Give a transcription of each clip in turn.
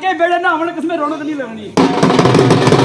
के बेड़े ना हमने किसमें रौनक नहीं लगनी।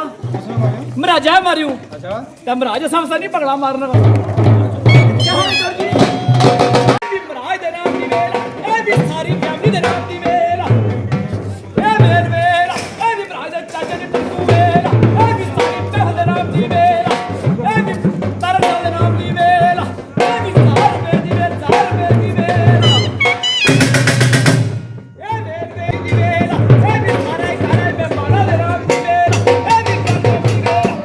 महाराजा मारियो अच्छा महाराज समझता नहीं पगड़ा मारने का महाराज दे नाम दी वेला ए भी सारी फैमिली दे नाम दी वेला ए मेर वेला ए भी महाराज दे चाचा दे टक्कू वेला ए भी सारी फैमिली दे नाम दी वेला ए भी तारा दे नाम दी वेला ए भी सार में दी वेला सार में दी वेला ए मेर में दी वेला ए भी सारे घरे में बाला दे नाम दी वेला ए भी करने दी वेला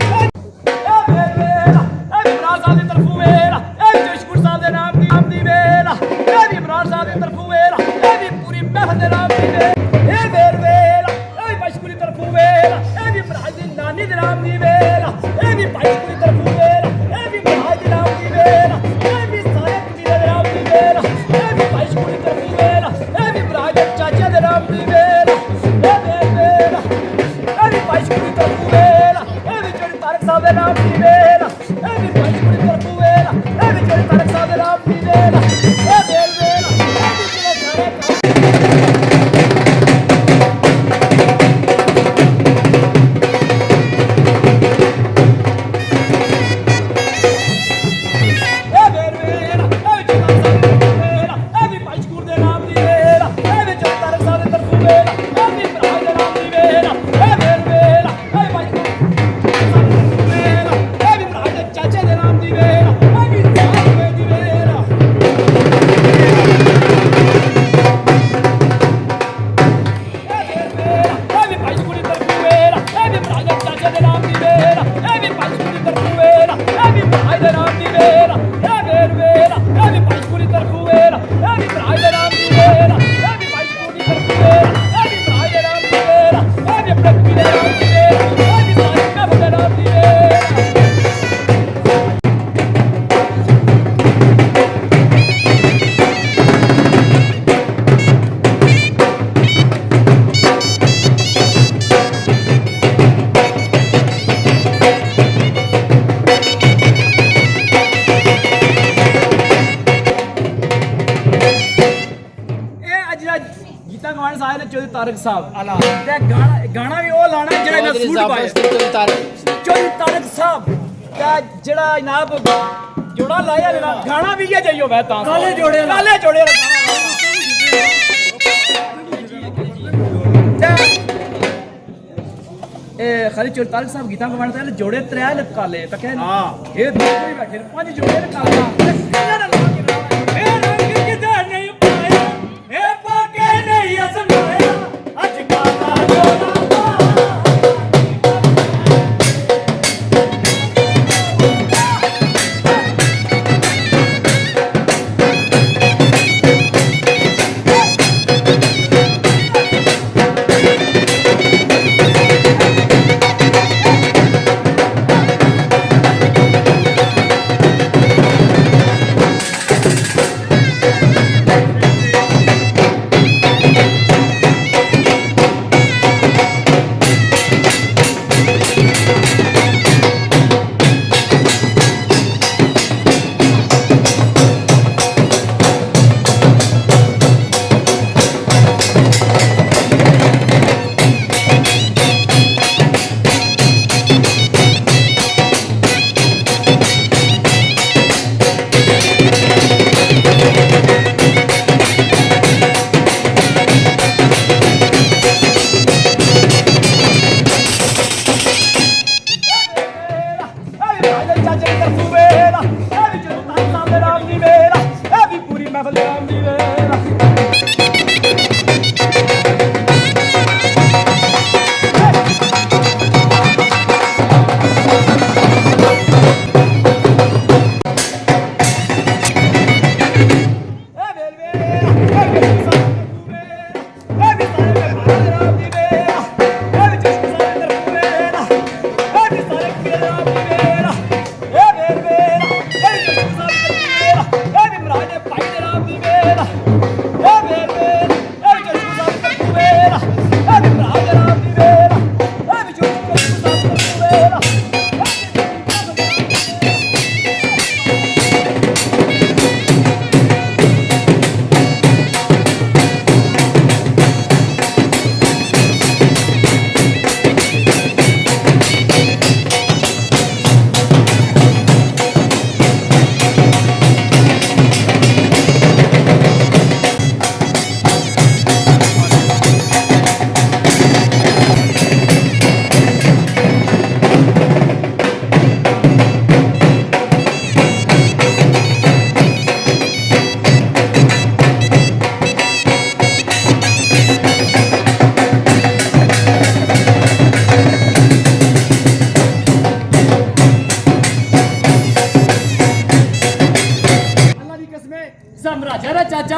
तारक साहब आला ते गाना भी ओ लाना जेड़ा ना सूट पाए चौधरी तारक साहब ते जेड़ा जनाब जोड़ा लाया ना गाना भी ये जाइयो वे ता काले जोड़े ए खाली चौधरी तारक साहब गीता गवाणदा है जोड़े त्रै काले तो कह हां ये दो ही बैठे पांच जोड़े काला ए रंग किदा नहीं पाया ए पाके नहीं असमाया आज काला जोड़ा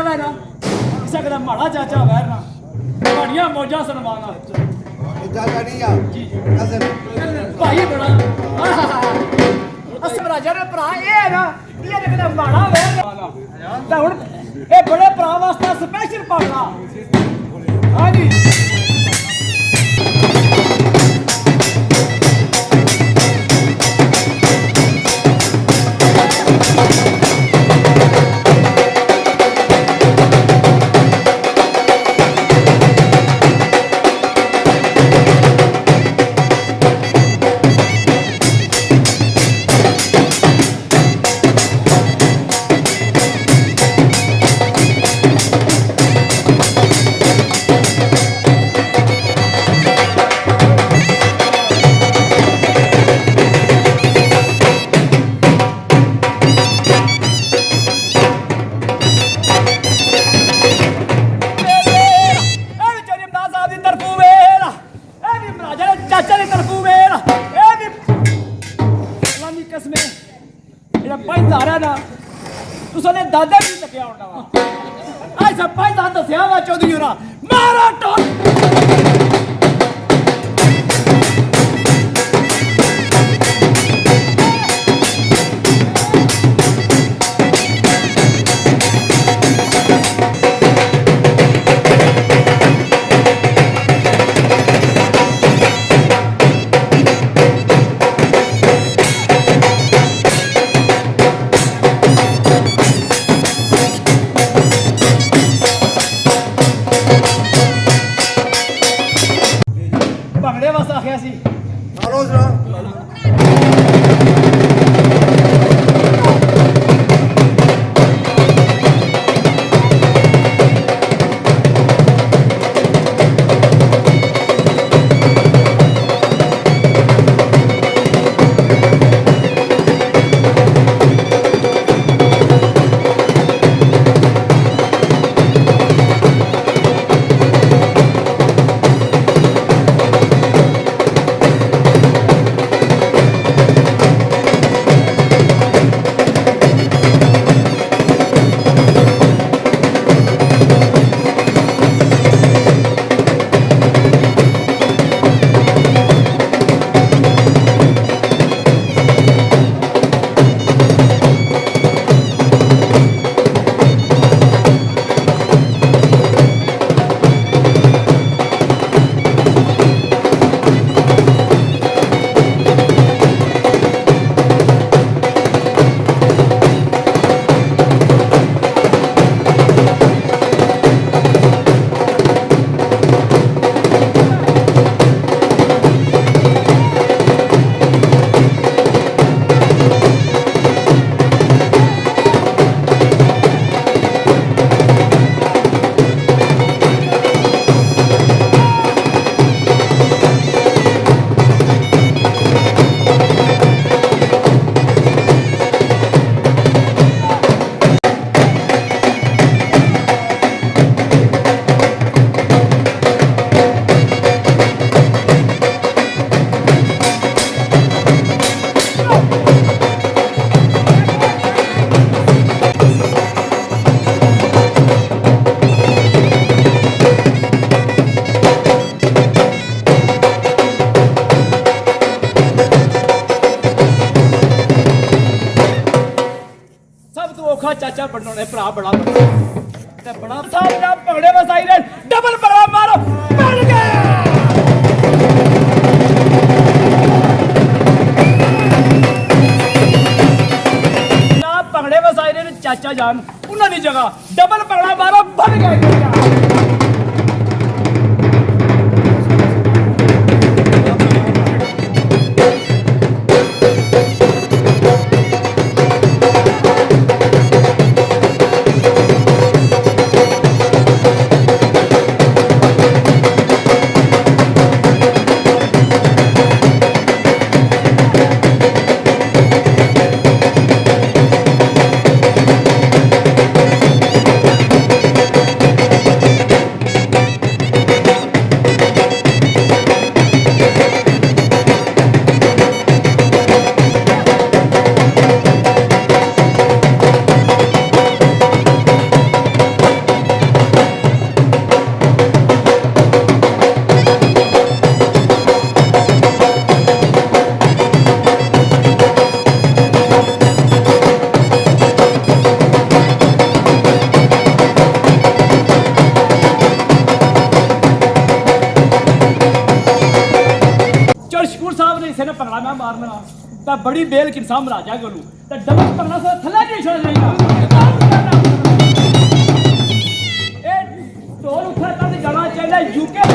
ਚਾਚਾ ਵਾ ਨਾ ਕਿਸੇ ਦਾ ਮਾੜਾ ਚਾਚਾ ਵੈਰ ਨਾ ਬੜੀਆਂ ਮੌਜਾਂ ਸੁਣਵਾਣਾ ਚਾਚਾ ਨਹੀਂ ਆ ਜੀ ਅਸਲ ਭਾਈ ਬੜਾ ਅਸਮ ਰਾਜਾ ਦੇ ਭਰਾ ਇਹ ਹੈ ਨਾ ਇਹ ਕਿਤੇ ਮਾੜਾ ਵੈਰ ਤਾਂ ਹੁਣ ਇਹ ਬੜੇ ਭਰਾ ਵਾਸਤੇ ਸਪੈਸ਼ਲ ਪਾਉਣਾ ਹਾਂਜੀ ਚਾਚਾ ਦੀ ਤਰਫੋਂ ਵੇਲ ਇਹ ਵੀ ਇਸਲਾਮੀ ਕਸਮੇ ਇਹਦਾ ਪੰਜਦਾਰਾ ਦਾ ਤੁਸੀਂ ਨੇ ਦਾਦਾ ਵੀ ਚੱਕਿਆ ਹੁੰਦਾ ਵਾ ਅੱਜ ਪੰਜ ਦਾ ਦੱਸਿਆ ਵਾ ਚੌਧਰੀ ਹੋਰਾਂ ਮਾਰਾ ਟੋਲ ਭੰਗੜੇ ਵਾਸਤੇ ਆਖਿਆ ਸੀ ਆਲੋ ਜਰਾ ਚਾਚਾ ਬਣਾਉਣੇ ਭਰਾ ਬੜਾ ਤੇ ਬੜਾ ਸਾਹਿਬ ਦਾ ਭੰਗੜੇ ਵਸਾਈ ਨੇ ਡਬਲ ਬੜਾ ਮਾਰੋ ਬਣ ਗਿਆ ਨਾ ਭੰਗੜੇ ਵਸਾਈ ਨੇ ਚਾਚਾ ਜਾਨ ਉਹਨਾਂ ਦੀ ਜਗ੍ਹਾ ਡਬਲ ਭੰਗੜਾ ਮਾਰੋ ਬਣ ਗਿਆ ਭੰਗੜਾ ਮੈਂ ਮਾਰਨਾ ਤਾਂ ਬੜੀ ਬੇਲ ਕਿਨਸਾਮ ਰਾਜਾ ਕੋਲੋਂ ਤੇ ਡਬਲ ਭੰਗੜਾ ਸੋ ਥੱਲੇ ਨਹੀਂ ਛੱਡ ਜਾਈਦਾ ਇਹ ਢੋਲ ਉੱਥੇ ਤੱਕ ਜਾਣਾ ਚਾਹੀਦਾ ਯੂਕੇ